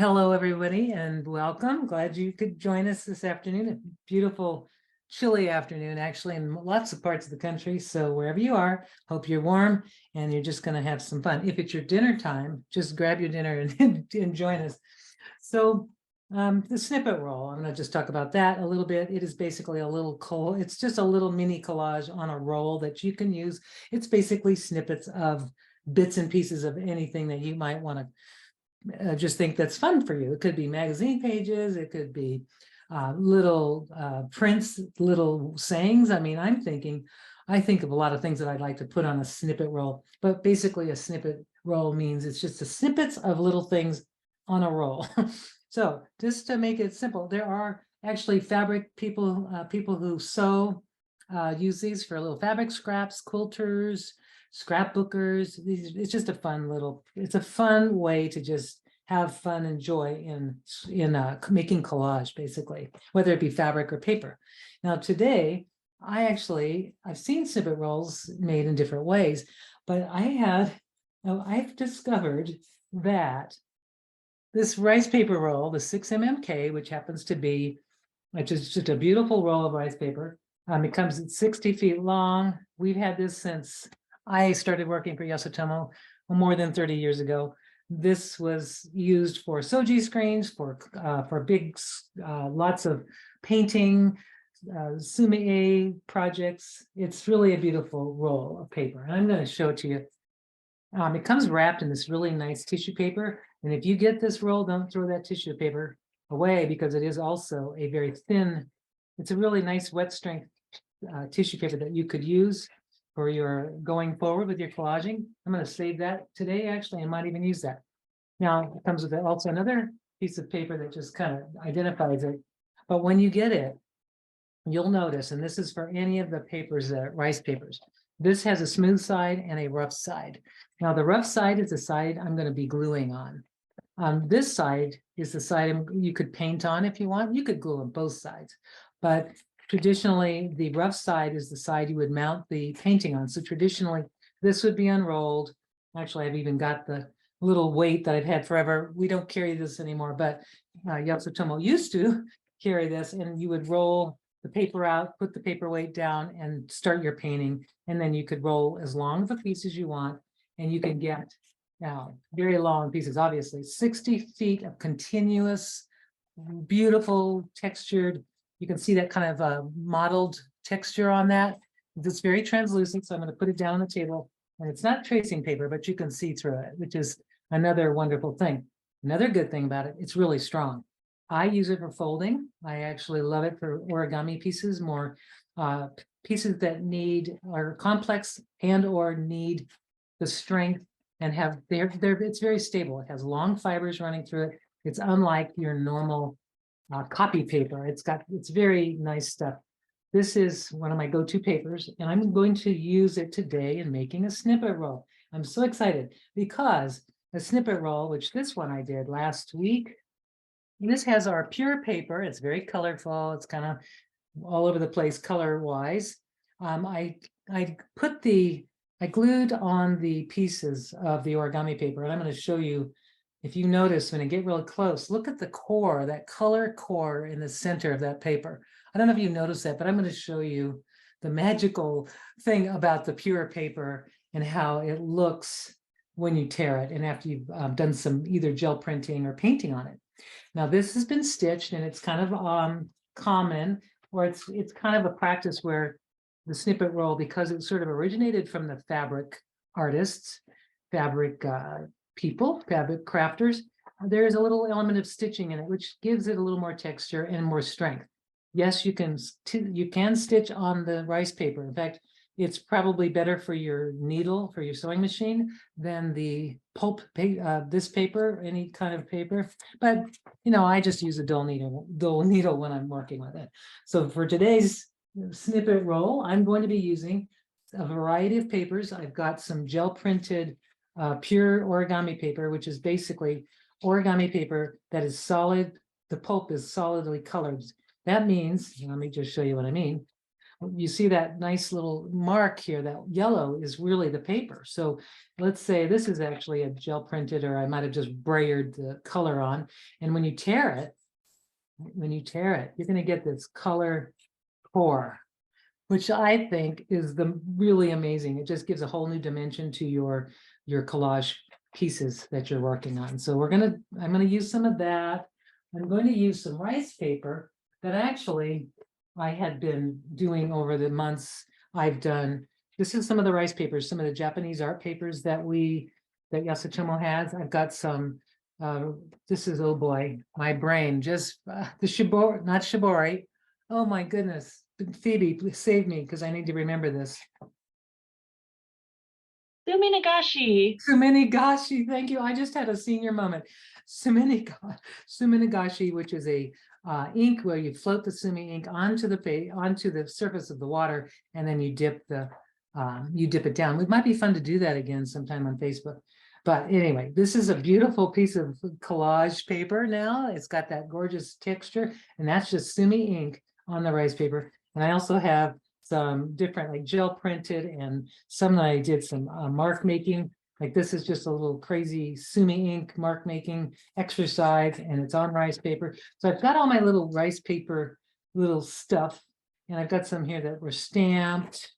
Hello, everybody, and welcome. Glad you could join us this afternoon. A beautiful, chilly afternoon, actually, in lots of parts of the country. So wherever you are, hope you're warm and you're just going to have some fun. If it's your dinner time, just grab your dinner and join us. So the snippet roll, I'm going to just talk about that a little bit. It is basically a little it's just a little mini collage on a roll that you can use. It's basically snippets of bits and pieces of anything that you might want to just think that's fun for you. It could be magazine pages, it could be little prints, little sayings. I mean, I think of a lot of things that I'd like to put on a snippet roll, but basically a snippet roll means it's just the snippets of little things on a roll. So just to make it simple, there are actually fabric people, people who sew, use these for little fabric scraps, quilters, scrapbookers. It's just a fun it's a fun way to just have fun and joy in making collage, basically, whether it be fabric or paper. Now today, I've seen snippet rolls made in different ways, but I've discovered that this rice paper roll, the 6 mmK, which happens to be, which is just a beautiful roll of rice paper. It comes at 60 feet long. We've had this since I started working for Yasutomo more than 30 years ago. This was used for soji screens, for big, lots of painting, sumi projects. It's really a beautiful roll of paper. And I'm going to show it to you. It comes wrapped in this really nice tissue paper. And if you get this roll, don't throw that tissue paper away, because it is also a very thin, it's a really nice wet strength tissue paper that you could use for your going forward with your collaging. I'm going to save that today, actually. I might even use that. Now, it comes with also another piece of paper that just kind of identifies it. But when you get it, you'll notice, and this is for any of the papers, that rice papers, this has a smooth side and a rough side. Now, the rough side is the side I'm going to be gluing on. This side is the side you could paint on if you want. You could glue on both sides, but traditionally, the rough side is the side you would mount the painting on. So traditionally, this would be unrolled. Actually, I've even got the little weight that I've had forever. We don't carry this anymore, but Yasutomo used to carry this, and you would roll the paper out, put the paperweight down, and start your painting. And then you could roll as long of a piece as you want, and you can get very long pieces, obviously. 60 feet of continuous, beautiful, textured. You can see that kind of mottled texture on that. It's very translucent, so I'm going to put it down on the table. And it's not tracing paper, but you can see through it, which is another wonderful thing. Another good thing about it, it's really strong. I use it for folding. I actually love it for origami pieces, more pieces that are complex and or need the strength and it's very stable. It has long fibers running through it. It's unlike your normal copy paper. It's very nice stuff. This is one of my go-to papers, and I'm going to use it today in making a snippet roll. I'm so excited because a snippet roll, which this one I did last week, this has our pure paper. It's very colorful. It's kind of all over the place color-wise. I glued on the pieces of the origami paper, and I'm going to show you. If you notice, when I get really close, look at the core, that color core in the center of that paper. I don't know if you noticed that, but I'm going to show you the magical thing about the pure paper and how it looks when you tear it and after you've done some either gel printing or painting on it. Now, this has been stitched, and it's kind of common, or it's kind of a practice where the snippet roll, because it sort of originated from the fabric artists, fabric people, fabric crafters, there's a little element of stitching in it, which gives it a little more texture and more strength. Yes, you can stitch on the rice paper. In fact, it's probably better for your needle, for your sewing machine, than the pulp this paper, any kind of paper. But I just use a dull needle when I'm working with it. So for today's snippet roll, I'm going to be using a variety of papers. I've got some gel printed pure origami paper, which is basically origami paper that is solid. The pulp is solidly colored. That means, let me just show you what I mean. you see that nice little mark here, that yellow is really the paper. So let's say this is actually a gel printed, or I might have just brayered the color on. And when you tear it, you're going to get this color core, which I think is really amazing. It just gives a whole new dimension to your collage pieces that you're working on. So I'm gonna use some of that. I'm going to use some rice paper that actually I had been doing over the months. This is some of the rice papers, some of the Japanese art papers that Yasutomo has. I've got some, this is, oh boy, my brain, just the shibori, not shibori. Oh my goodness. Phoebe, please save me because I need to remember this. Suminagashi, thank you. I just had a senior moment. Suminagashi, which is a ink where you float the sumi ink onto the surface of the water, and then you dip it down. It might be fun to do that again sometime on Facebook. But anyway, this is a beautiful piece of collage paper now. It's got that gorgeous texture, and that's just sumi ink on the rice paper. And I also have some different like gel printed, and some that I did some mark making. Like this is just a little crazy sumi ink mark making exercise, and it's on rice paper. So I've got all my little rice paper little stuff, and I've got some here that were stamped.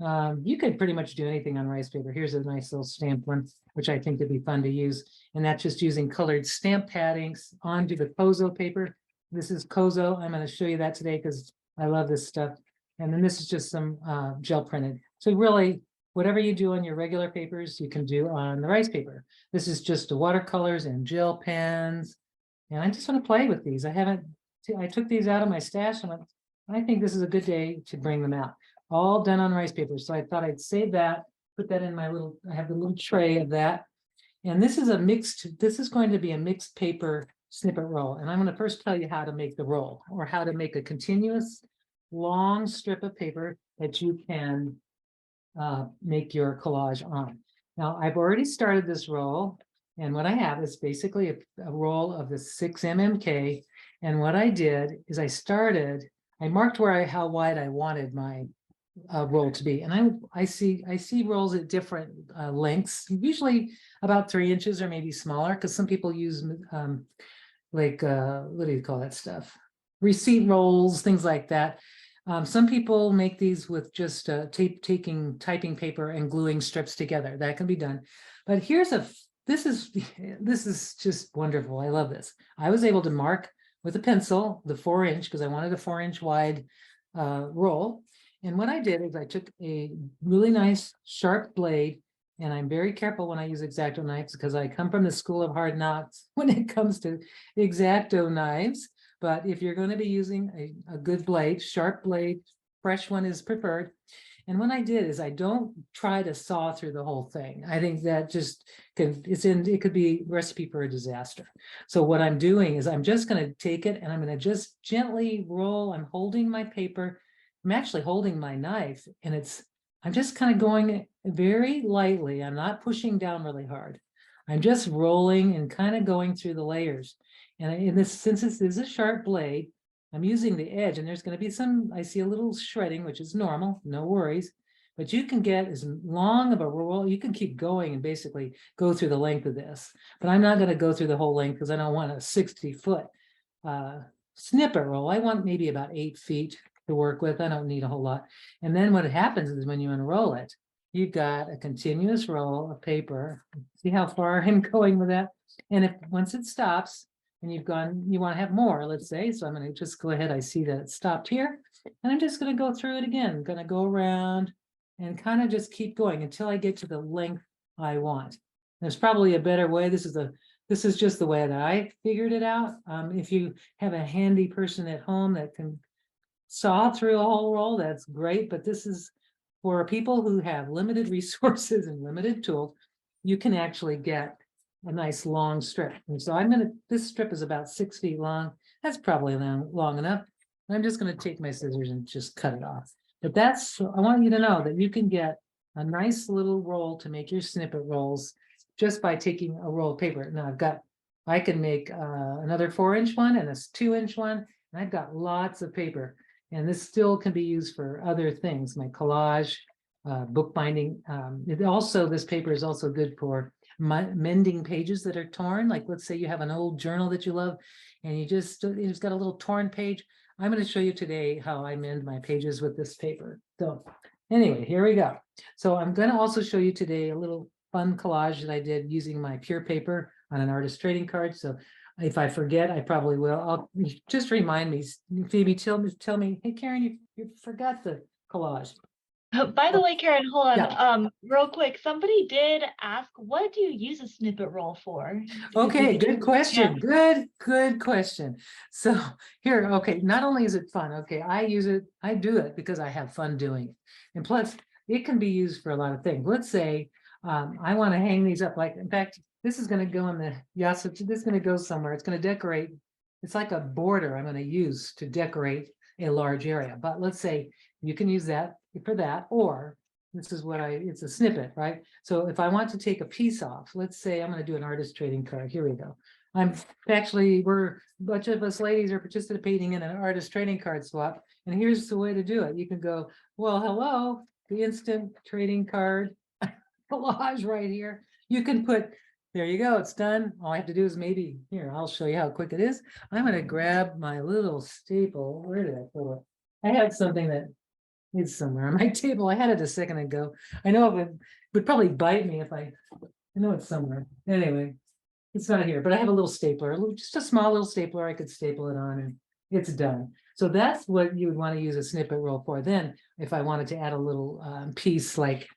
You could pretty much do anything on rice paper. Here's a nice little stamped one, which I think would be fun to use. And that's just using colored stamp paddings onto the Kozo paper. This is Kozo. I'm going to show you that today because I love this stuff. And then this is just some gel printed. So really, whatever you do on your regular papers, you can do on the rice paper. This is just the watercolors and gel pens. And I just want to play with these. I took these out of my stash, and I think this is a good day to bring them out. All done on rice paper. So I thought I'd save that, put that in my I have the little tray of that. And this is going to be a mixed paper snippet roll. And I'm going to first tell you how to make the roll, or how to make a continuous long strip of paper that you can make your collage on. Now, I've already started this roll, and what I have is basically a roll of the 6 mmK. And what I did is I marked how wide I wanted my roll to be. And I see rolls at different lengths, usually about 3 inches or maybe smaller, because some people use what do you call that stuff? Receipt rolls, things like that. Some people make these with just taking typing paper and gluing strips together. That can be done. But this is just wonderful. I love this. I was able to mark with a pencil the 4-inch, because I wanted a 4-inch wide roll. And what I did is I took a really nice sharp blade, and I'm very careful when I use X-Acto knives because I come from the school of hard knocks when it comes to X-Acto knives. But if you're going to be using a good blade, sharp blade, fresh one is preferred. And what I did is I don't try to saw through the whole thing. I think that it could be a recipe for a disaster. So what I'm doing is I'm just going to take it and I'm going to just gently roll. I'm holding my paper. I'm actually holding my knife, and I'm just kind of going very lightly. I'm not pushing down really hard. I'm just rolling and kind of going through the layers. And since this is a sharp blade, I'm using the edge, and there's going to be I see a little shredding, which is normal, no worries. But you can get as long of a roll, you can keep going and basically go through the length of this. But I'm not going to go through the whole length because I don't want a 60-foot snippet roll. I want maybe about 8 feet to work with. I don't need a whole lot. And then what happens is when you unroll it, you've got a continuous roll of paper. See how far I'm going with that? And once it stops, and you want to have more, let's say, so I'm going to just go ahead. I see that it stopped here, and I'm just going to go through it again. I'm going to go around and kind of just keep going until I get to the length I want. There's probably a better way. This is just the way that I figured it out. If you have a handy person at home that can saw through a whole roll, that's great. But this is for people who have limited resources and limited tools. You can actually get a nice long strip. And so this strip is about 6 feet long. That's probably long enough. I'm just going to take my scissors and just cut it off. But I want you to know that you can get a nice little roll to make your snippet rolls just by taking a roll of paper. Now I can make another 4-inch one and a 2-inch one, and I've got lots of paper. And this still can be used for other things, like collage, bookbinding. This paper is also good for mending pages that are torn. Like, let's say you have an old journal that you love and it's got a little torn page. I'm going to show you today how I mend my pages with this paper. So anyway, here we go. So I'm going to also show you today a little fun collage that I did using my pure paper on an artist trading card. So if I forget, I probably will. I'll just remind me. Phoebe, tell me, hey Karen, you forgot the collage. By the way, Karen, hold on. Yeah. Real quick, somebody did ask, what do you use a snippet roll for? Okay, good question. Good question. So here, okay, not only is it fun, okay, I do it because I have fun doing it. And plus, it can be used for a lot of things. Let's say I want to hang these up. Like, in fact, this is going to go in the Yasutomo, this is going to go somewhere. It's going to decorate. It's like a border I'm going to use to decorate a large area. But let's say you can use that for that, or this is what it's a snippet, right? So if I want to take a piece off, let's say I'm going to do an artist trading card. Here we go. We're a bunch of us ladies are participating in an artist trading card swap. And here's the way to do it. You can go, well, hello, the instant trading card collage right here. You can put, there you go, it's done. All I have to do is I'll show you how quick it is. I'm going to grab my little staple. Where did I put it? I have something that is somewhere on my table. I had it a second ago. I know it would probably bite me if I know it's somewhere. Anyway, it's not here, but I have a little stapler, just a small little stapler I could staple it on, and it's done. So that's what you would want to use a snippet roll for. Then if I wanted to add a little piece, like,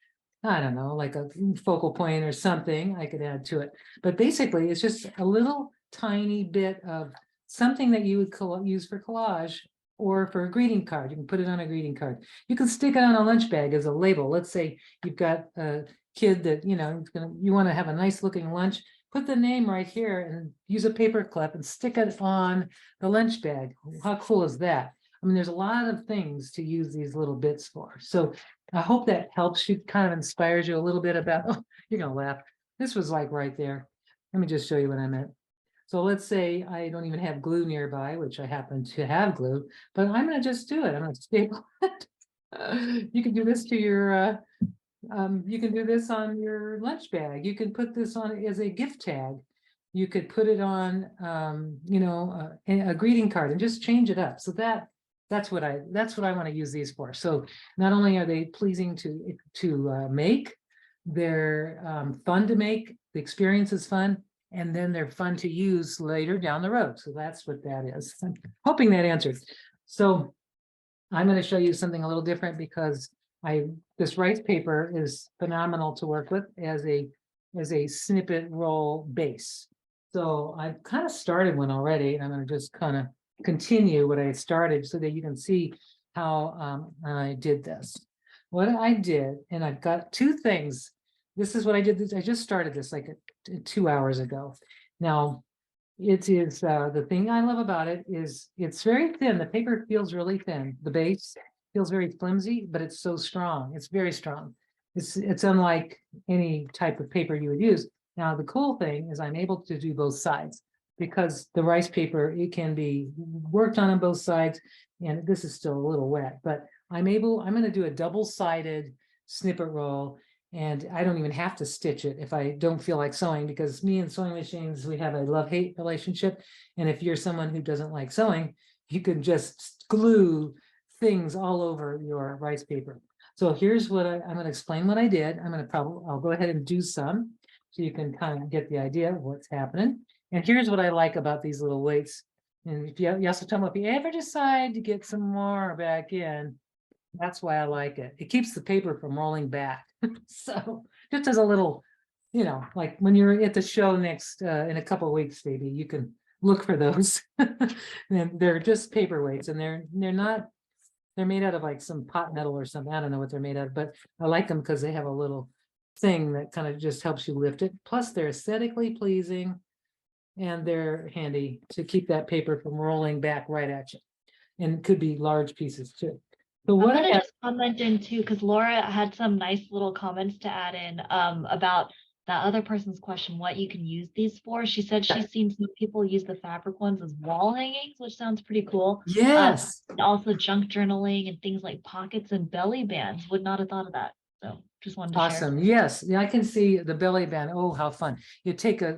I don't know, like a focal point or something, I could add to it. But basically, it's just a little tiny bit of something that you would use for collage or for a greeting card. You can put it on a greeting card. You can stick it on a lunch bag as a label. Let's say you've got a kid that, you want to have a nice looking lunch. Put the name right here and use a paper clip and stick it on the lunch bag. How cool is that? I mean, there's a lot of things to use these little bits for. So I hope that helps you, kind of inspires you a little bit about, oh, you're going to laugh. This was like right there. Let me just show you what I meant. So let's say I don't even have glue nearby, which I happen to have glue, but I'm going to just do it. I'm going to staple it. You can do this to your, you can do this on your lunch bag. You can put this on as a gift tag. You could put it on, a greeting card and just change it up. So that's what I want to use these for. So not only are they pleasing to make, they're fun to make. The experience is fun. And then they're fun to use later down the road. So that's what that is. I'm hoping that answers. So I'm going to show you something a little different because this rice paper is phenomenal to work with as a snippet roll base. So I've kind of started one already, and I'm going to just kind of continue what I started so that you can see how I did this. What I did, and I've got two things. This is what I did. I just started this like 2 hours ago. Now, it is the thing I love about it is it's very thin. The paper feels really thin. The base feels very flimsy, but it's so strong. It's very strong. It's unlike any type of paper you would use. Now, the cool thing is I'm able to do both sides because the rice paper, it can be worked on both sides, and this is still a little wet, but I'm going to do a double-sided snippet roll. And I don't even have to stitch it if I don't feel like sewing, because me and sewing machines, we have a love-hate relationship. And if you're someone who doesn't like sewing, you can just glue things all over your rice paper. So here's what I'm going to explain what I did. I'll go ahead and do some so you can kind of get the idea of what's happening. And here's what I like about these little weights. And if Yasutomo, if you ever decide to get some more back in, that's why I like it. It keeps the paper from rolling back. So just as a little, like when you're at the show next in a couple of weeks, maybe you can look for those. And they're just paperweights, and they're made out of like some pot metal or something. I don't know what they're made out of, but I like them because they have a little thing that kind of just helps you lift it. Plus they're aesthetically pleasing, and they're handy to keep that paper from rolling back right at you. And it could be large pieces too. So I'm what gonna just comment in too, because Laura had some nice little comments to add in about that other person's question, what you can use these for, she said she's seen some people use the fabric ones as wall hangings, which sounds pretty cool. Yes. And also junk journaling and things like pockets and belly bands. Would not have thought of that. So just wanted to share. Awesome. Yes. Yeah, I can see the belly band. Oh, how fun. You take a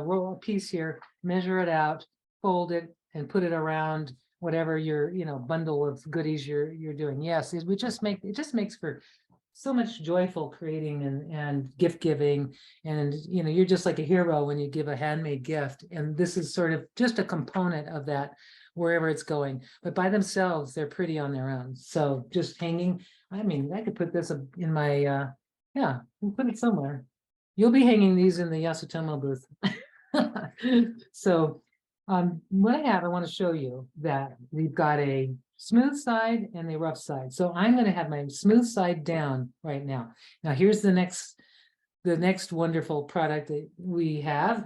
roll, a piece here, measure it out, fold it and put it around whatever your, bundle of goodies you're doing. Yes, it just makes for so much joyful creating and gift giving. And, you're just like a hero when you give a handmade gift. And this is sort of just a component of that wherever it's going. But by themselves, they're pretty on their own. So just hanging, I mean, I could put this in my, yeah, we'll put it somewhere. You'll be hanging these in the Yasutomo booth. So what I want to show you that we've got a smooth side and a rough side. So I'm going to have my smooth side down right now. Now here's the next wonderful product that we have.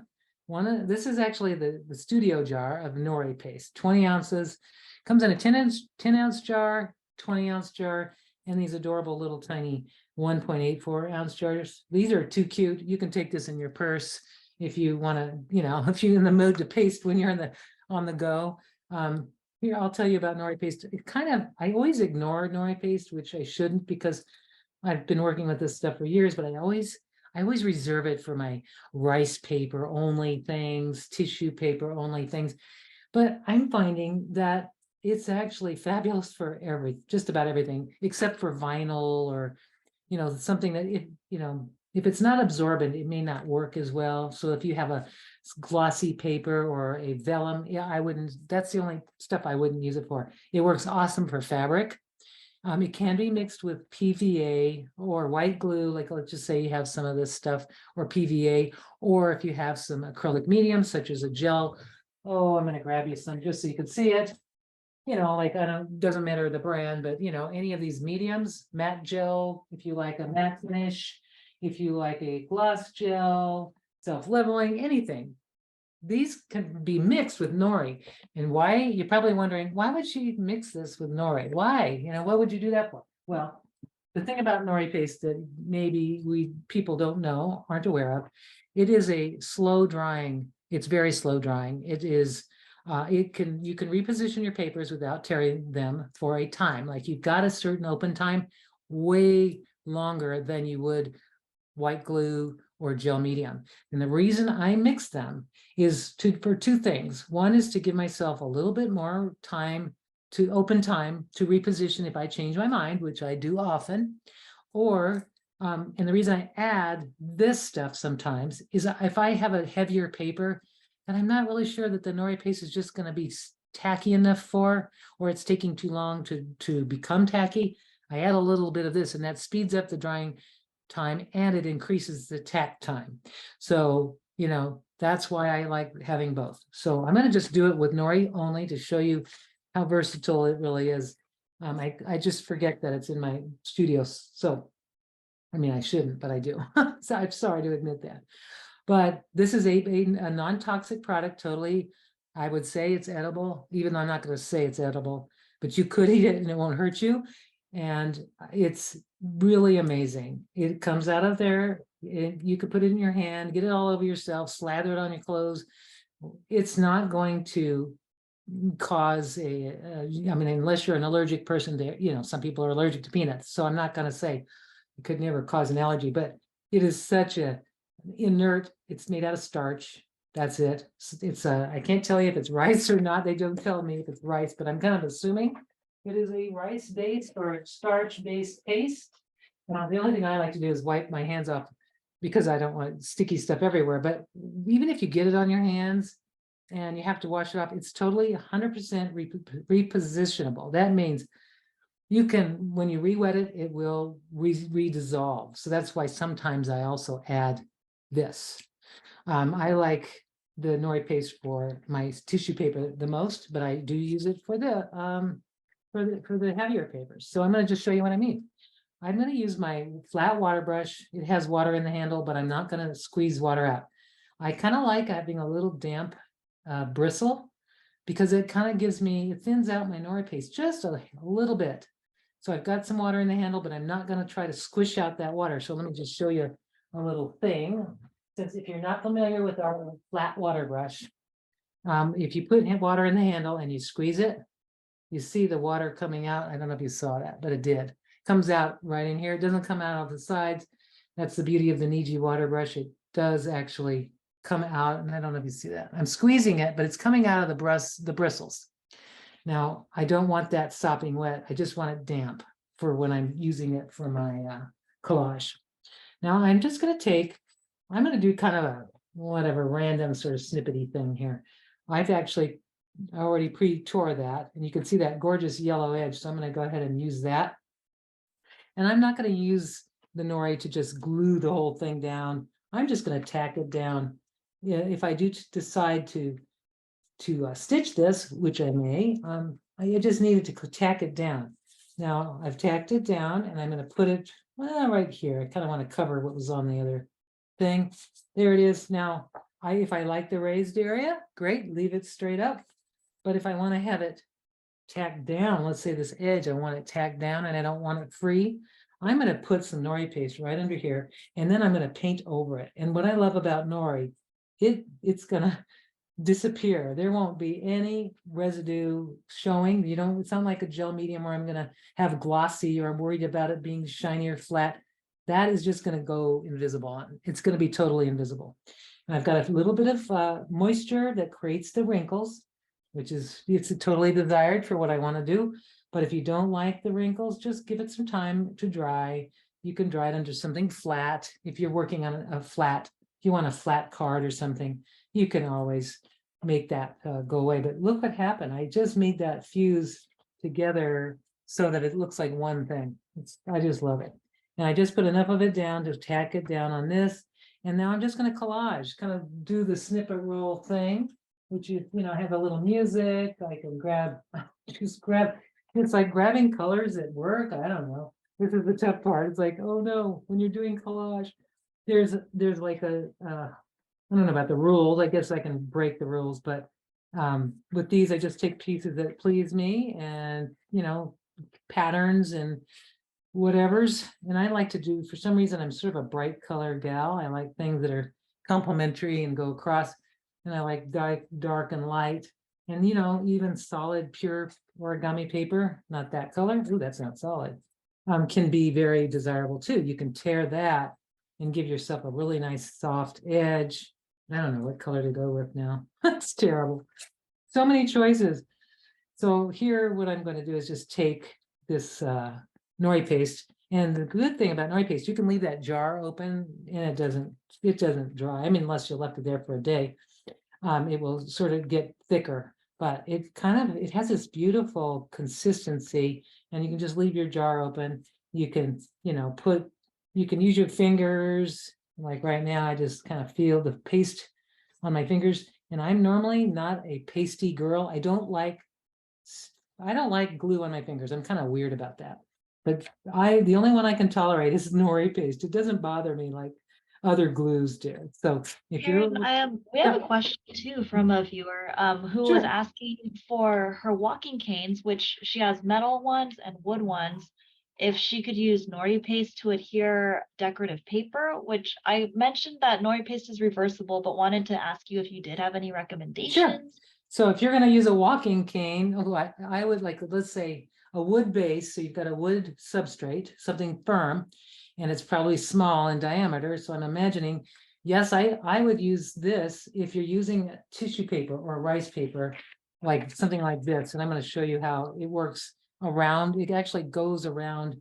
This is actually the studio jar of Nori paste, 20 ounces, comes in a 10 ounce jar, 20-ounce jar, and these adorable little tiny 1.84 ounce jars. These are too cute. You can take this in your purse if you want to, if you're in the mood to paste when you're on the go. Here, I'll tell you about Nori paste. I always ignore Nori paste, which I shouldn't, because I've been working with this stuff for years, but I always reserve it for my rice paper only things, tissue paper only things. But I'm finding that it's actually fabulous for just about everything, except for vinyl or, something that if it's not absorbent, it may not work as well. So if you have a glossy paper or a vellum, yeah, that's the only stuff I wouldn't use it for. It works awesome for fabric. It can be mixed with PVA or white glue, like let's just say you have some of this stuff, or PVA, or if you have some acrylic medium, such as a gel. Oh, I'm going to grab you some just so you can see it. Doesn't matter the brand, but any of these mediums, matte gel, if you like a matte finish, if you like a gloss gel, self-leveling, anything. These can be mixed with Nori. And why? You're probably wondering, why would she mix this with Nori? Why? What would you do that for? Well, the thing about Nori paste that maybe people don't know, aren't aware of, it is a slow drying. It's very slow drying. It is, you can reposition your papers without tearing them for a time. Like you've got a certain open time, way longer than you would white glue or gel medium. And the reason I mix them is for two things. One is to give myself a little bit more open time to reposition if I change my mind, which I do often. And the reason I add this stuff sometimes is if I have a heavier paper and I'm not really sure that the Nori paste is just going to be tacky enough or it's taking too long to become tacky, I add a little bit of this, and that speeds up the drying time and it increases the tack time. So, that's why I like having both. So I'm going to just do it with Nori only to show you how versatile it really is. I just forget that it's in my studio. So, I shouldn't, but I do. So I'm sorry to admit that. But this is a non-toxic product, totally. I would say it's edible, even though I'm not going to say it's edible, but you could eat it and it won't hurt you. And it's really amazing. It comes out of there. You could put it in your hand, get it all over yourself, slather it on your clothes. It's not going to cause unless you're an allergic person to, some people are allergic to peanuts. So I'm not going to say it could never cause an allergy, but it is such a inert, it's made out of starch. That's it. It's I can't tell you if it's rice or not. They don't tell me if it's rice, but I'm kind of assuming it is a rice-based or starch-based paste. The only thing I like to do is wipe my hands off because I don't want sticky stuff everywhere. But even if you get it on your hands and you have to wash it off, it's totally 100% repositionable. That means you can, when you re-wet it, it will re-dissolve. So that's why sometimes I also add this. I like the Nori paste for my tissue paper the most, but I do use it for the heavier papers. So I'm going to just show you what I mean. I'm going to use my flat water brush. It has water in the handle, but I'm not going to squeeze water out. I kind of like having a little damp bristle because it kind of it thins out my Nori paste just a little bit. So I've got some water in the handle, but I'm not going to try to squish out that water. So let me just show you a little thing. Since if you're not familiar with our flat water brush, if you put water in the handle and you squeeze it, you see the water coming out. I don't know if you saw that, but it did. Comes out right in here. It doesn't come out of the sides. That's the beauty of the Niji water brush. It does actually come out, and I don't know if you see that. I'm squeezing it, but it's coming out of the bristles. Now, I don't want that sopping wet. I just want it damp for when I'm using it for my collage. Now, I'm just going to do kind of a whatever random sort of snippety thing here. I've actually already pre-tore that, and you can see that gorgeous yellow edge. So I'm going to go ahead and use that. And I'm not going to use the Nori to just glue the whole thing down. I'm just going to tack it down. Yeah, if I do decide to stitch this, which I may, I just needed to tack it down. Now I've tacked it down, and I'm going to put it right here. I kind of want to cover what was on the other thing. There it is. Now, if I like the raised area, great, leave it straight up. But if I want to have it tacked down, let's say this edge, I want it tacked down and I don't want it free, I'm going to put some Nori paste right under here, and then I'm going to paint over it. And what I love about Nori, it's going to disappear. There won't be any residue showing. It's not like a gel medium where I'm going to have glossy, or I'm worried about it being shiny or flat. That is just going to go invisible. It's going to be totally invisible. And I've got a little bit of moisture that creates the wrinkles, which is, it's totally desired for what I want to do. But if you don't like the wrinkles, just give it some time to dry. You can dry it under something flat. If you're working on if you want a flat card or something, you can always make that go away. But look what happened. I just made that fuse together so that it looks like one thing. I just love it. And I just put enough of it down to tack it down on this. And now I'm just going to collage, kind of do the snippet roll thing, which have a little music. I can it's like grabbing colors at work. I don't know. This is the tough part. It's like, oh no, when you're doing collage, there's like I don't know about the rules. I guess I can break the rules, but with these, I just take pieces that please me and, patterns and whatever's. And I like to do, for some reason, I'm sort of a bright color gal. I like things that are complementary and go across. And I like dark and light. And, even solid, pure origami paper, not that color. Ooh, that's not solid. Can be very desirable too. You can tear that and give yourself a really nice soft edge. I don't know what color to go with now. That's terrible. So many choices. So here, what I'm going to do is just take this Nori paste. And the good thing about Nori paste, you can leave that jar open and it doesn't dry. I mean, unless you left it there for a day, it will sort of get thicker. But it has this beautiful consistency, and you can just leave your jar open. You can, you can use your fingers. Like right now, I just kind of feel the paste on my fingers. And I'm normally not a pasty girl. I don't like glue on my fingers. I'm kind of weird about that. But the only one I can tolerate is Nori paste. It doesn't bother me like other glues do. So if you're, Karen, we have a question too from a viewer who was sure. asking for her walking canes, which she has metal ones and wood ones, if she could use Nori paste to adhere decorative paper, which I mentioned that Nori paste is reversible, but wanted to ask you if you did have any recommendations. Sure. So if you're going to use a walking cane, I would like, let's say a wood base. So you've got a wood substrate, something firm, and it's probably small in diameter. So I'm imagining, yes, I would use this if you're using tissue paper or rice paper, like something like this. And I'm going to show you how it works around. It actually goes around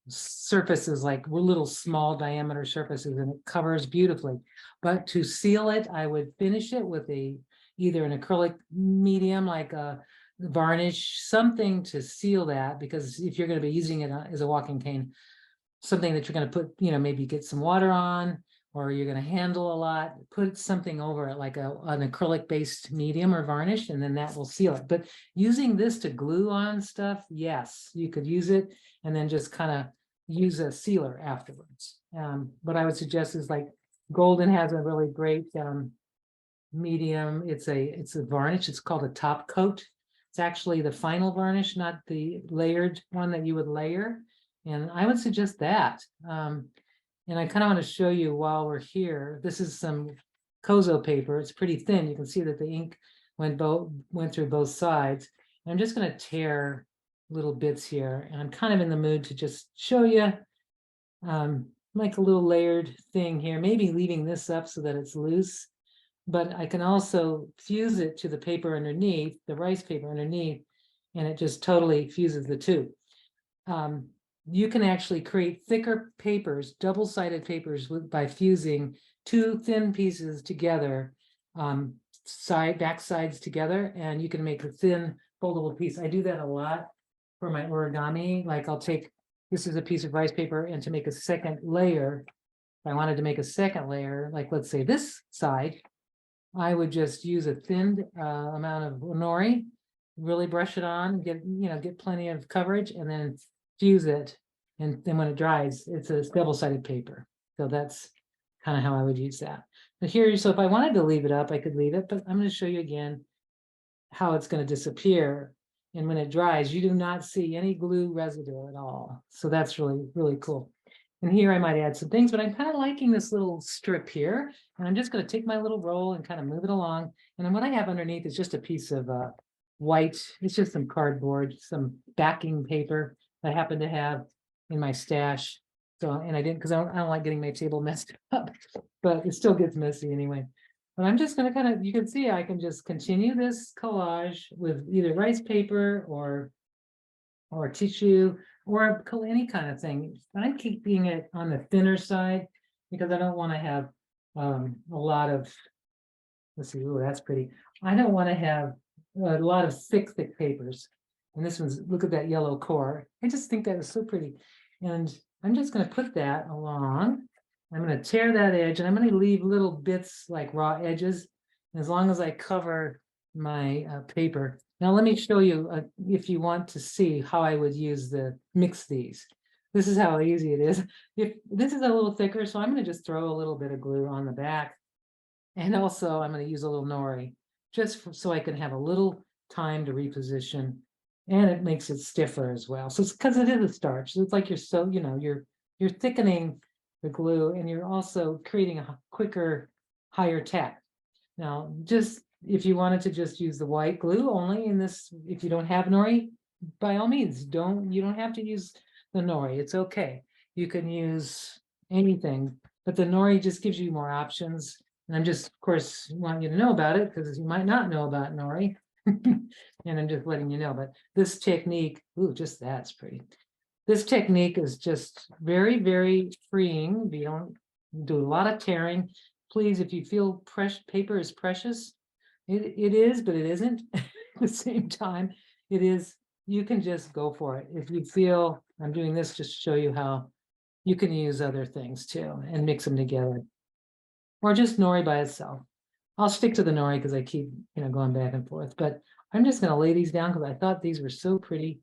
surfaces, like little small diameter surfaces, and it covers beautifully. But to seal it, I would finish it with either an acrylic medium, like a varnish, something to seal that, because if you're going to be using it as a walking cane, something that you're going to put, maybe get some water on, or you're going to handle a lot, put something over it, like an acrylic based medium or varnish, and then that will seal it. But using this to glue on stuff, yes, you could use it and then just kind of use a sealer afterwards. What I would suggest is like Golden has a really great medium. It's a varnish. It's called a top coat. It's actually the final varnish, not the layered one that you would layer. And I would suggest that. And I kind of want to show you while we're here. This is some Kozo paper. It's pretty thin. You can see that the ink went through both sides. And I'm just going to tear little bits here. And I'm kind of in the mood to just show you like a little layered thing here, maybe leaving this up so that it's loose. But I can also fuse it to the paper underneath, the rice paper underneath, and it just totally fuses the two. You can actually create thicker papers, double-sided papers by fusing two thin pieces together, back sides together, and you can make a thin foldable piece. I do that a lot for my origami. Like I'll take, this is a piece of rice paper, and to make a second layer, if I wanted to make a second layer, like let's say this side, I would just use a thinned amount of nori, really brush it on, get plenty of coverage, and then fuse it. And then when it dries, it's a double-sided paper. So that's kind of how I would use that. But here, so if I wanted to leave it up, I could leave it, but I'm going to show you again how it's going to disappear. And when it dries, you do not see any glue residue at all. So that's really, really cool. And here I might add some things, but I'm kind of liking this little strip here. And I'm just going to take my little roll and kind of move it along. And then what I have underneath is just a piece of white, it's just some cardboard, some backing paper that I happen to have in my stash. So, and I didn't, because I don't like getting my table messed up, but it still gets messy anyway. But I'm just going to kind of, you can see I can just continue this collage with either rice paper or tissue or any kind of thing. I'm keeping it on the thinner side because I don't want to have a lot of, let's see, oh, that's pretty. I don't want to have a lot of thick papers. And this one's, look at that yellow core. I just think that is so pretty. And I'm just going to put that along. I'm going to tear that edge, and I'm going to leave little bits like raw edges as long as I cover my paper. Now let me show you if you want to see how I would mix these. This is how easy it is. If this is a little thicker, so I'm going to just throw a little bit of glue on the back. And also I'm going to use a little nori so I can have a little time to reposition, and it makes it stiffer as well. So it's because it is a starch. So it's like you're thickening the glue, and you're also creating a quicker, higher tack. Now, just if you wanted to just use the white glue only in this, if you don't have nori, by all means, you don't have to use the nori. It's okay. You can use anything, but the nori just gives you more options. And I'm just, of course, want you to know about it because you might not know about nori. And I'm just letting you know. But this technique, ooh, just that's pretty. This technique is just very, very freeing. You don't do a lot of tearing. Please, if you feel paper is precious, it is, but it isn't. At the same time, it is. You can just go for it. If you feel, I'm doing this just to show you how you can use other things too and mix them together, or just nori by itself. I'll stick to the nori because I keep going back and forth. But I'm just going to lay these down because I thought these were so pretty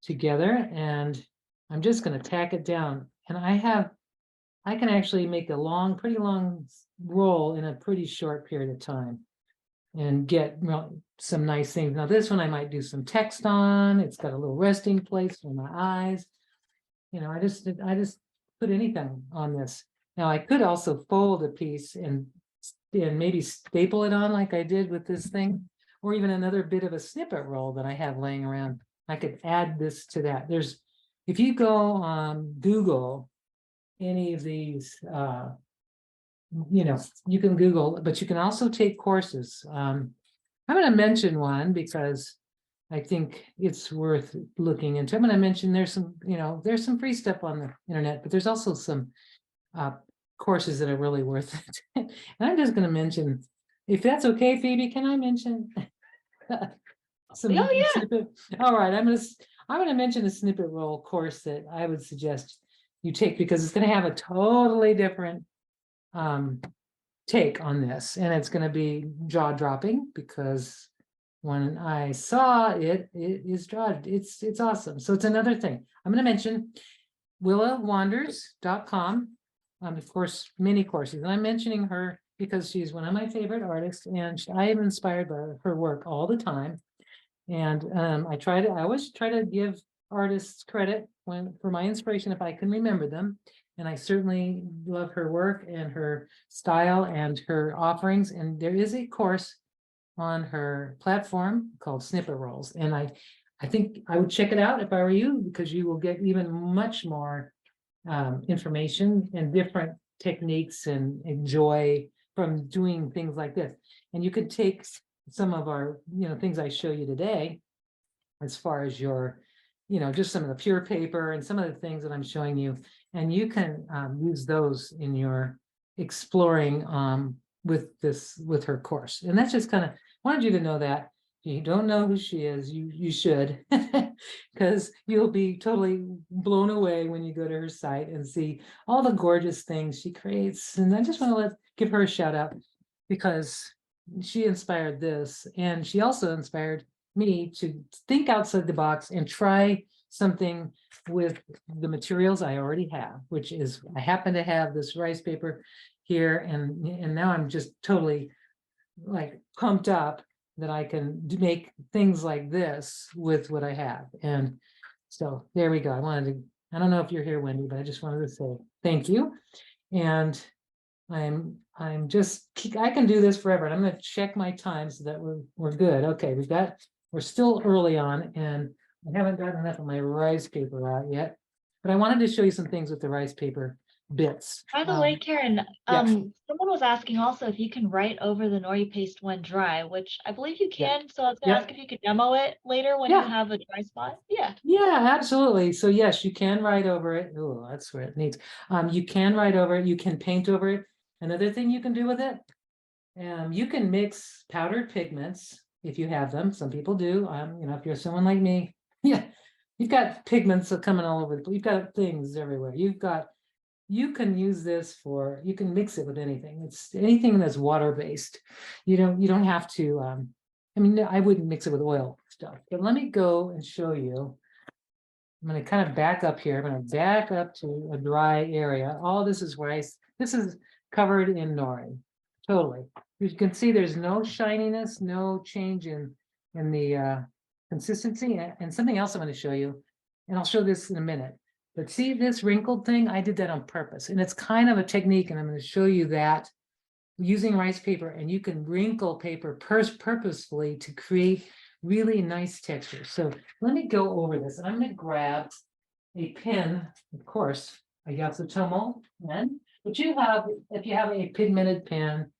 together, and I'm just going to tack it down. And I can actually make a pretty long roll in a pretty short period of time and get some nice things. Now this one I might do some text on. It's got a little resting place for my eyes. I just put anything on this. Now I could also fold a piece and maybe staple it on like I did with this thing, or even another bit of a snippet roll that I have laying around. I could add this to that. If you go on Google any of these, you can Google, but you can also take courses. I'm going to mention one because I think it's worth looking into. I'm going to mention there's some free stuff on the internet, but there's also some courses that are really worth it. And I'm just going to mention, if that's okay, Phoebe, can I mention some snippet? All right, I'm going to mention a snippet roll course that I would suggest you take because it's going to have a totally different take on this, and it's going to be jaw-dropping because when I saw it, it's awesome. So it's another thing. I'm going to mention willawanders.com. Of course, many courses. And I'm mentioning her because she's one of my favorite artists, and I am inspired by her work all the time. And I always try to give artists credit for my inspiration if I can remember them. And I certainly love her work and her style and her offerings. And there is a course on her platform called Snippet Rolls. And I think I would check it out if I were you, because you will get even much more information and different techniques and enjoy from doing things like this. And you could take some of our, things I show you today, as far as your, just some of the pure paper and some of the things that I'm showing you, and you can use those in your exploring with her course. And that's just kind of wanted you to know that. If you don't know who she is, you should, because you'll be totally blown away when you go to her site and see all the gorgeous things she creates. And I just want to give her a shout out, because she inspired this, and she also inspired me to think outside the box and try something with the materials I already have, which is I happen to have this rice paper here, and now I'm just totally like pumped up that I can make things like this with what I have. And so there we go. I don't know if you're here, Wendy, but I just wanted to say thank you. And I'm just, I can do this forever. And I'm going to check my time so that we're good. Okay, we're still early on, and I haven't gotten enough of my rice paper out yet, but I wanted to show you some things with the rice paper bits. By the way, Karen, yeah. someone was asking also if you can write over the nori paste when dry, which I believe you Yeah. can. So I was gonna Yeah. ask if you could demo it later when Yeah. you have a dry spot. Yeah. Yeah, absolutely. So yes, you can write over it. Oh, that's where it needs. You can write over it. You can paint over it. Another thing you can do with it, you can mix powdered pigments if you have them. Some people do. If you're someone like me, yeah, you've got pigments that coming all over. You've got things everywhere. You can use this you can mix it with anything. It's anything that's water-based. You don't have to, I wouldn't mix it with oil stuff, but let me go and show you. I'm going to kind of back up here. I'm going to back up to a dry area. All this is rice. This is covered in nori. Totally. You can see there's no shininess, no change in the consistency. And something else I'm going to show you, and I'll show this in a minute. But see this wrinkled thing? I did that on purpose. And it's kind of a technique, and I'm going to show you that using rice paper, and you can wrinkle paper purposefully to create really nice texture. So let me go over this. I'm going to grab a pen, of course, a Yasutomo pen, but if you have a pigmented pen,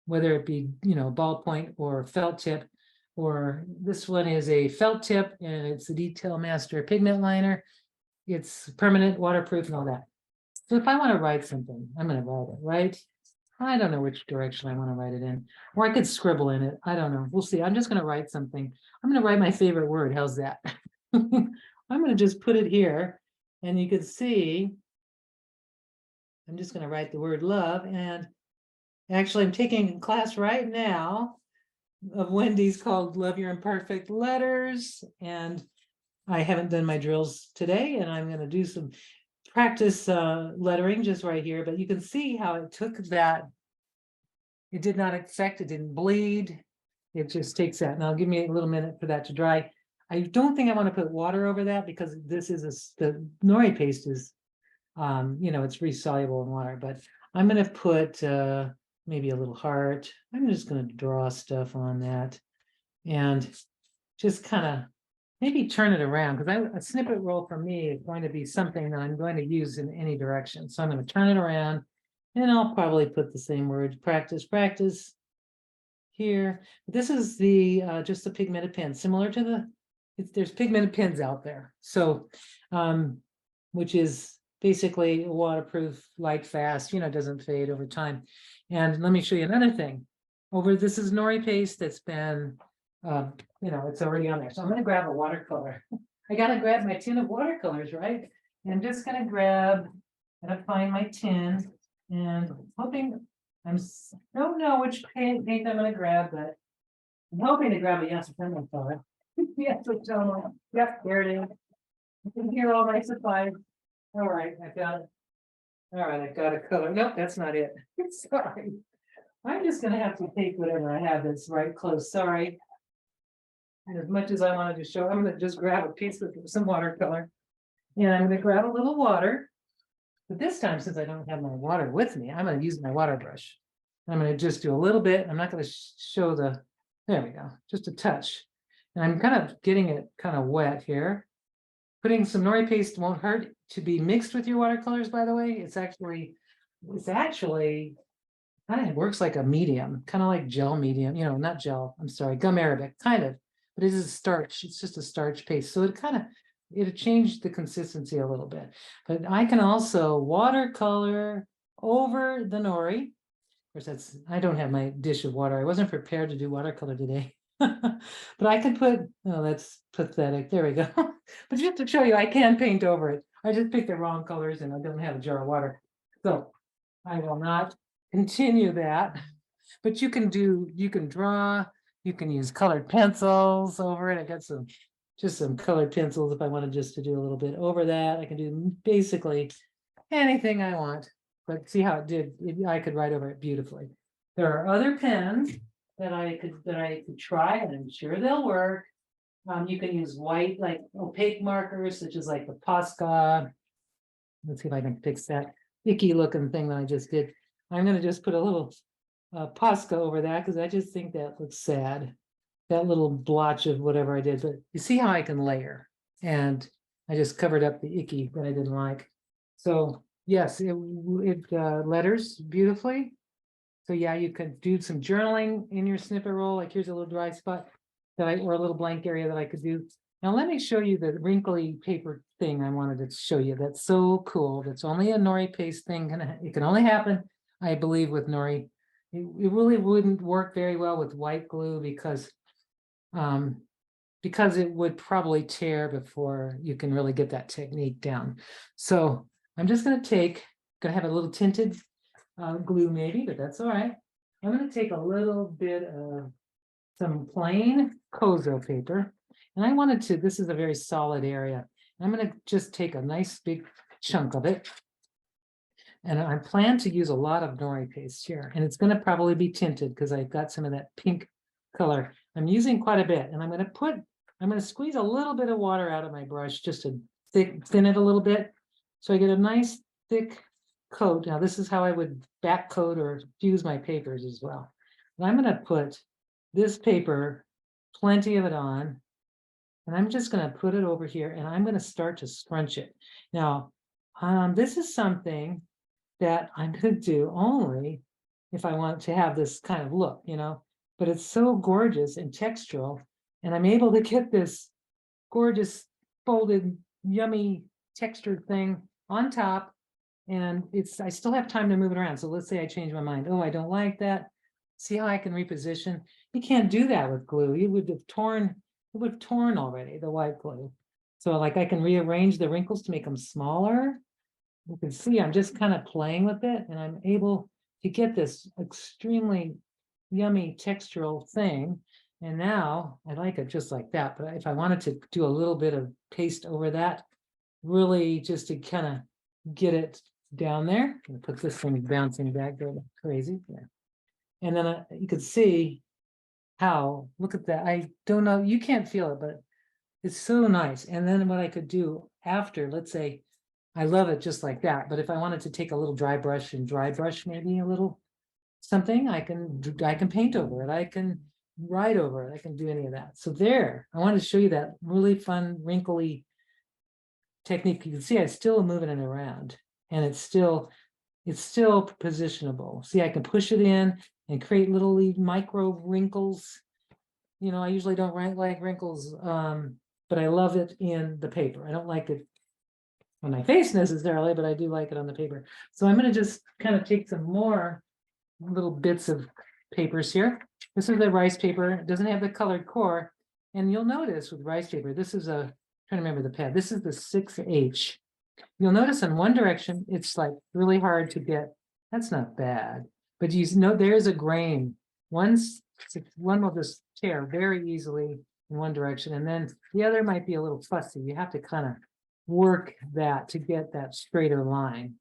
whether it be, ballpoint or felt tip, or this one is a felt tip and it's a Detail Master pigment liner. It's permanent, waterproof, and all that. So if I want to write something, I'm going to write it, right? I don't know which direction I want to write it in, or I could scribble in it. I don't know. We'll see. I'm just going to write something. I'm going to write my favorite word. How's that? I'm going to just put it here, and you can see I'm just going to write the word love. And actually, I'm taking a class right now of Wendy's called Love Your Imperfect Letters. And I haven't done my drills today, and I'm going to do some practice lettering just right here. But you can see how it took that. It did not affect, it didn't bleed. It just takes that. Now give me a little minute for that to dry. I don't think I want to put water over that, because this is the nori paste is, it's resoluble in water. But I'm going to put maybe a little heart. I'm just going to draw stuff on that, and just kind of maybe turn it around, because a snippet roll for me is going to be something that I'm going to use in any direction. So I'm going to turn it around, and I'll probably put the same words, practice, practice here. This is just a pigmented pen, similar to there's pigmented pens out there. So, which is basically waterproof, light, fast, doesn't fade over time. And let me show you another thing. This is nori paste that's been, it's already on there. So I'm going to grab a watercolor. I got to grab my tin of watercolors, right? And I'm just going to gotta find my tin, and hoping, don't know which paint I'm going to grab, but I'm hoping to grab a Yasutomo color. Yasutomo. Yep, there it is. You can hear all my supplies. All right, I got it. All right, I got a color. Nope, that's not it. Sorry. I'm just going to have to take whatever I have that's right close. Sorry. And as much as I wanted to show, I'm going to just grab a piece of some watercolor, and I'm going to grab a little water. But this time, since I don't have my water with me, I'm going to use my water brush. I'm going to just do a little bit. I'm not going to show there we go, just a touch. And I'm kind of getting it kind of wet here. Putting some nori paste won't hurt to be mixed with your watercolors, by the way. It's actually kind of works like a medium, kind of like gel medium, not gel, I'm sorry, gum arabic, kind of, but it is a starch. It's just a starch paste. So it'll change the consistency a little bit. But I can also watercolor over the nori. Of course, I don't have my dish of water. I wasn't prepared to do watercolor today. But I can put, oh, that's pathetic. There we go. But just to show you, I can paint over it. I just picked the wrong colors and I don't have a jar of water. So I will not continue that. But you can draw, you can use colored pencils over it. I got just some colored pencils if I wanted just to do a little bit over that. I can do basically anything I want. But see how it did, I could write over it beautifully. There are other pens that I could try, and I'm sure they'll work. You can use white, like opaque markers, such as like the Posca. Let's see if I can fix that icky looking thing that I just did. I'm gonna just put a little Posca over that because I just think that looks sad. That little blotch of whatever I did, but you see how I can layer, and I just covered up the icky that I didn't like. So yes, it letters beautifully. So yeah, you could do some journaling in your snippet roll. Like here's a little dry spot or a little blank area that I could do. Now let me show you the wrinkly paper thing I wanted to show you. That's so cool. That's only a nori paste thing. It can only happen, I believe, with nori. It really wouldn't work very well with white glue because it would probably tear before you can really get that technique down. So I'm just going to have a little tinted glue maybe, but that's all right. I'm going to take a little bit of some plain Kozo paper, and this is a very solid area. I'm going to just take a nice big chunk of it, and I plan to use a lot of nori paste here, and it's going to probably be tinted because I've got some of that pink color. I'm using quite a bit, and I'm going to squeeze a little bit of water out of my brush just to thin it a little bit, so I get a nice thick coat. Now this is how I would back coat or fuse my papers as well. And I'm going to put this paper, plenty of it on, and I'm just going to put it over here, and I'm going to start to scrunch it. Now, this is something that I'm going to do only if I want to have this kind of look, but it's so gorgeous and textural, and I'm able to get this gorgeous folded, yummy textured thing on top. And I still have time to move it around. So let's say I change my mind. Oh, I don't like that. See how I can reposition? You can't do that with glue. It would have torn already, the white glue. So like I can rearrange the wrinkles to make them smaller. You can see I'm just kind of playing with it, and I'm able to get this extremely yummy textural thing. And now I like it just like that. But if I wanted to do a little bit of paste over that, really just to kind of get it down there, and put this thing bouncing back there like crazy. Yeah. And then you could see how, look at that. I don't know, you can't feel it, but it's so nice. And then what I could do after, let's say, I love it just like that. But if I wanted to take a little dry brush and dry brush maybe a little something, I can paint over it. I can write over it. I can do any of that. So there, I wanted to show you that really fun, wrinkly technique. You can see I still am moving it around, and it's still positionable. See, I can push it in and create little micro wrinkles. I usually don't like wrinkles, but I love it in the paper. I don't like it on my face necessarily, but I do like it on the paper. So I'm going to just kind of take some more little bits of papers here. This is the rice paper. It doesn't have the colored core. And you'll notice with rice paper, this is trying to remember the pad. This is the 6H. You'll notice in one direction, it's like really hard to get. That's not bad, but there's a grain. One will just tear very easily in one direction, and then the other might be a little fussy. You have to kind of work that to get that straighter line.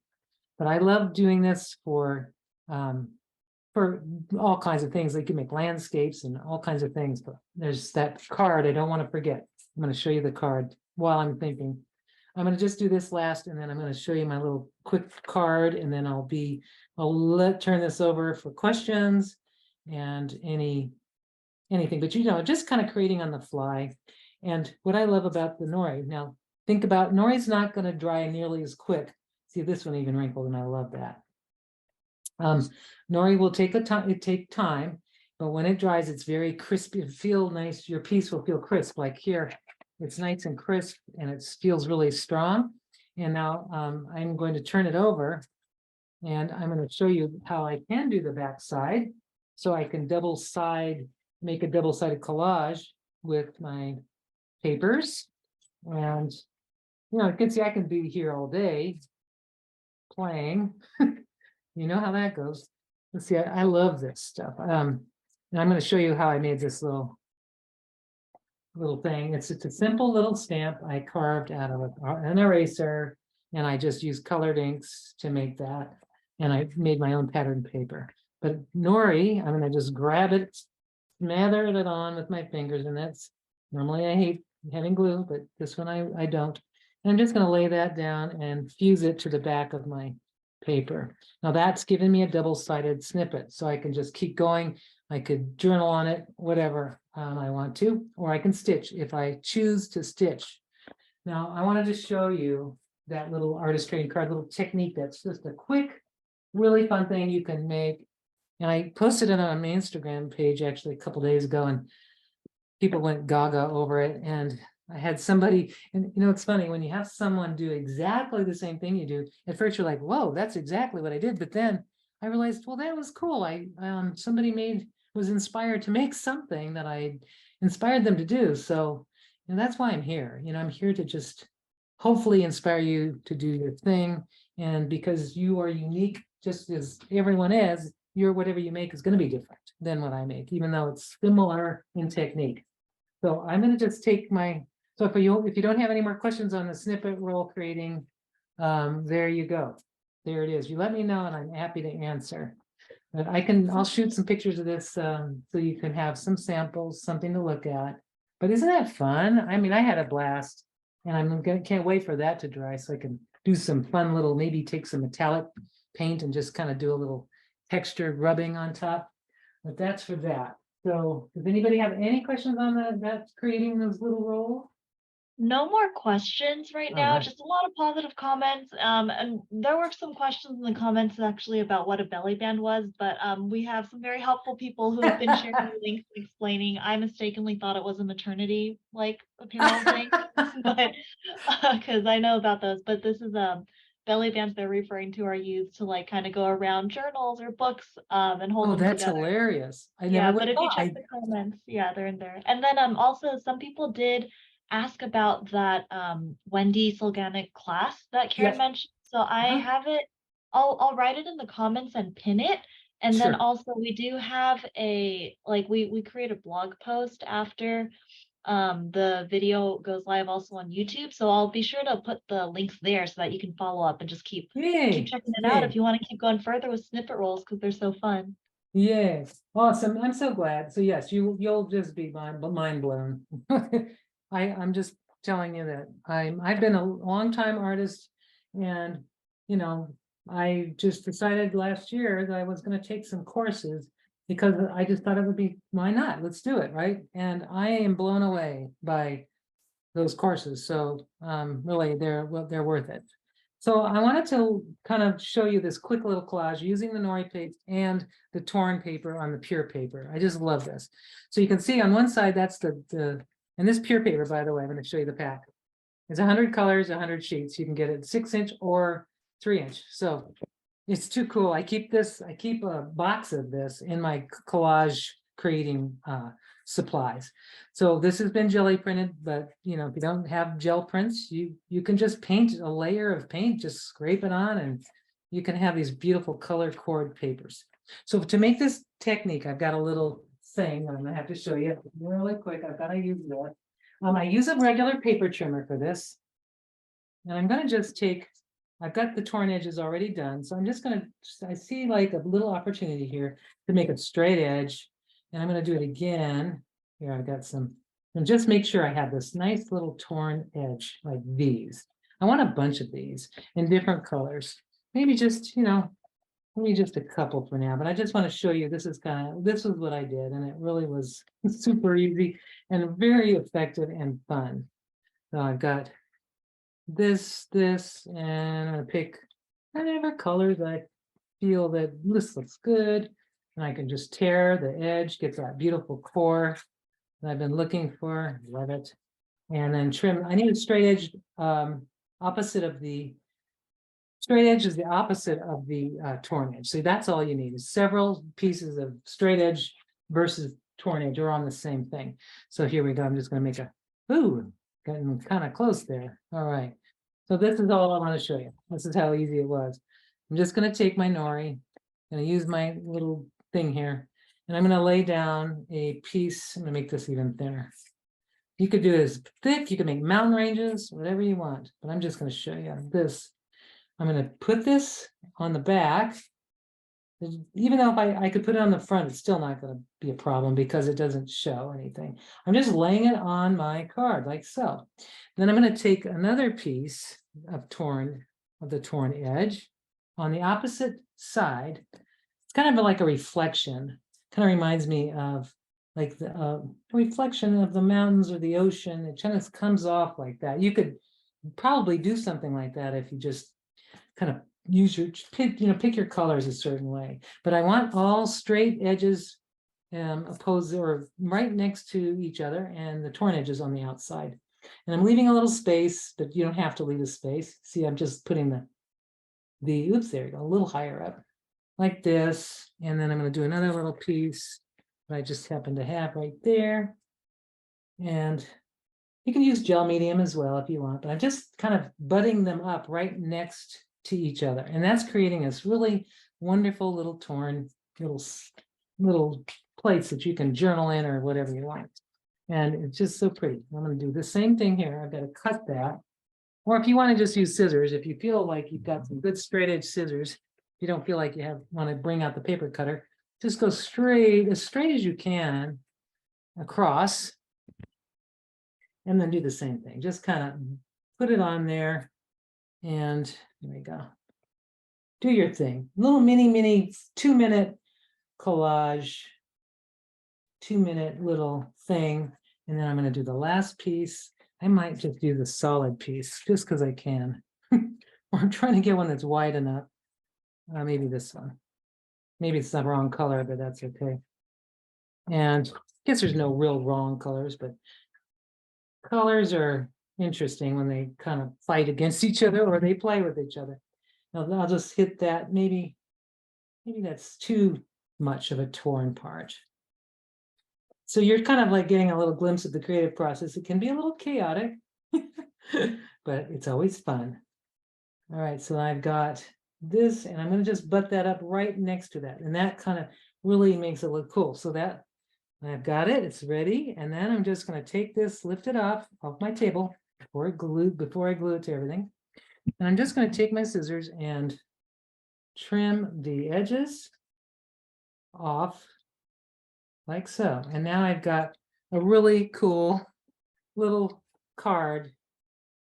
But I love doing this for all kinds of things. They can make landscapes and all kinds of things. But there's that card I don't want to forget. I'm going to show you the card while I'm thinking. I'm gonna just do this last, and then I'm gonna show you my little quick card, and then I'll turn this over for questions and anything, but just kind of creating on the fly. And what I love about the Nori, now think about Nori's not going to dry nearly as quick. See, this one even wrinkled, and I love that. Nori will take time, but when it dries, it's very crispy. It feels nice. Your piece will feel crisp. Like here, it's nice and crisp, and it feels really strong. And now I'm going to turn it over, and I'm going to show you how I can do the back side. So I can make a double-sided collage with my papers. And, you can see I can be here all day playing. You know how that goes. Let's see, I love this stuff. And I'm going to show you how I made this little thing. It's a simple little stamp I carved out of an eraser, and I just used colored inks to make that. And I made my own pattern paper. But Nori, I'm going to just grab it, smother it on with my fingers, and that's normally I hate having glue, but this one I don't. And I'm just going to lay that down and fuse it to the back of my paper. Now that's given me a double-sided snippet, so I can just keep going. I could journal on it, whatever I want to, or I can stitch if I choose to stitch. Now I wanted to show you that little artist trading card, little technique that's just a quick, really fun thing you can make. And I posted it on my Instagram page actually a couple days ago, and people went gaga over it. And I had somebody, and it's funny when you have someone do exactly the same thing you do. At first you're like, whoa, that's exactly what I did. But then I realized, well, that was cool. Somebody was inspired to make something that I inspired them to do. So, that's why I'm here. I'm here to just hopefully inspire you to do your thing. And because you are unique, just as everyone is, whatever you make is going to be different than what I make, even though it's similar in technique. So I'm going to just take so if you don't have any more questions on the snippet roll creating, there you go. There it is. You let me know, and I'm happy to answer. But I'll shoot some pictures of this so you can have some samples, something to look at. But isn't that fun? I mean, I had a blast, and can't wait for that to dry so I can do some fun little, maybe take some metallic paint and just kind of do a little textured rubbing on top. But that's for that. So does anybody have any questions on that creating those little rolls? No more questions right now, Right. just a lot of positive comments. And there were some questions in the comments actually about what a belly band was, but we have some very helpful people who have been sharing links and explaining. I mistakenly thought it was a maternity like apparel thing, but because I know about those, but this is belly bands they're referring to are used to like kind of go around journals or books and hold Oh, them that's together. hilarious. I never Yeah, would but have if you thought. check the comments, yeah, they're in there. And then also some people did ask about that Wendy Sulganic class that Karen Yes. mentioned. So I Uh-huh. have it, I'll write it in the comments and pin it. And then Sure. also we do have we create a blog post after the video goes live also on YouTube. So I'll be sure to put the links there so that you can follow up and just keep Yay. checking it out if Yay. you want to keep going further with snippet rolls because they're so fun. Yes. Awesome. I'm so glad. So yes, you'll just be mind blown. I'm just telling you that I've been a long time artist, and I just decided last year that I was going to take some courses because I just thought it would be, why not? Let's do it, right? And I am blown away by those courses. So really they're worth it. So I wanted to kind of show you this quick little collage using the Nori paste and the torn paper on the pure paper. I just love this. So you can see on one side, that's and this pure paper, by the way, I'm going to show you the pack. It's 100 colors, 100 sheets. You can get it 6-inch or 3-inch. So it's too cool. I keep a box of this in my collage creating supplies. So this has been jelly printed, but if you don't have gel prints, you can just paint a layer of paint, just scrape it on, and you can have these beautiful color cord papers. So to make this technique, I've got a little thing I'm gonna have to show you really quick. I've got to use that. I use a regular paper trimmer for this, and I'm gonna just I've got the torn edges already done, so I'm just gonna, I see like a little opportunity here to make a straight edge, and I'm gonna do it again. Here, I've got some, and just make sure I have this nice little torn edge like these. I want a bunch of these in different colors. Maybe just, maybe just a couple for now, but I just want to show you, this is what I did, and it really was super easy and very effective and fun. So I've got this, and I'm gonna pick whatever colors I feel that this looks good. And I can just tear the edge, get that beautiful core that I've been looking for. Love it. And then trim. I need a straight edge opposite of the straight edge is the opposite of the torn edge. So that's all you need is several pieces of straight edge versus torn edge are on the same thing. So here we go. I'm just going to make getting kind of close there. All right. So this is all I want to show you. This is how easy it was. I'm just going to take my Nori, going to use my little thing here, and I'm going to lay down a piece. I'm going to make this even thinner. You could do this thick, you can make mountain ranges, whatever you want, but I'm just going to show you this. I'm going to put this on the back. Even though if I could put it on the front, it's still not going to be a problem because it doesn't show anything. I'm just laying it on my card like so. Then I'm going to take another piece of the torn edge on the opposite side. It's kind of like a reflection. Kind of reminds me of like the reflection of the mountains or the ocean. It kind of comes off like that. You could probably do something like that if you just kind of use your pick your colors a certain way. But I want all straight edges opposed or right next to each other, and the torn edges on the outside. And I'm leaving a little space, but you don't have to leave a space. See, I'm just putting oops, there you go, a little higher up like this. And then I'm going to do another little piece that I just happen to have right there. And you can use gel medium as well if you want, but I'm just kind of butting them up right next to each other. And that's creating this really wonderful little torn little plates that you can journal in or whatever you want. And it's just so pretty. I'm going to do the same thing here. I've got to cut that. Or if you want to just use scissors, if you feel like you've got some good straight edge scissors, you don't feel like you want to bring out the paper cutter, just go straight as you can across, and then do the same thing. Just kind of put it on there, and there we go. Do your thing. Little mini 2-minute collage, 2-minute little thing, and then I'm going to do the last piece. I might just do the solid piece just because I can. Or I'm trying to get one that's wide enough. Maybe this one. Maybe it's the wrong color, but that's okay. And I guess there's no real wrong colors, but colors are interesting when they kind of fight against each other or they play with each other. Now I'll just hit that. Maybe that's too much of a torn part. So you're kind of like getting a little glimpse of the creative process. It can be a little chaotic, but it's always fun. All right, so I've got this, and I'm going to just butt that up right next to that. And that kind of really makes it look cool. So that I've got it, it's ready. And then I'm just going to take this, lift it off my table before I glue it to everything. And I'm just going to take my scissors and trim the edges off like so. And now I've got a really cool little card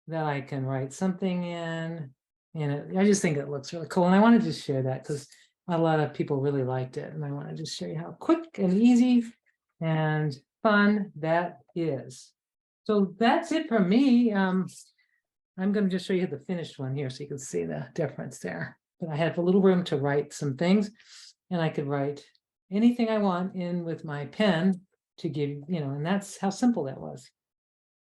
that I can write something in. And I just think it looks really cool. And I wanted to share that because a lot of people really liked it. And I want to just show you how quick and easy and fun that is. So that's it from me. I'm going to just show you the finished one here so you can see the difference there. But I have a little room to write some things, and I could write anything I want in with my pen to give, and that's how simple that was.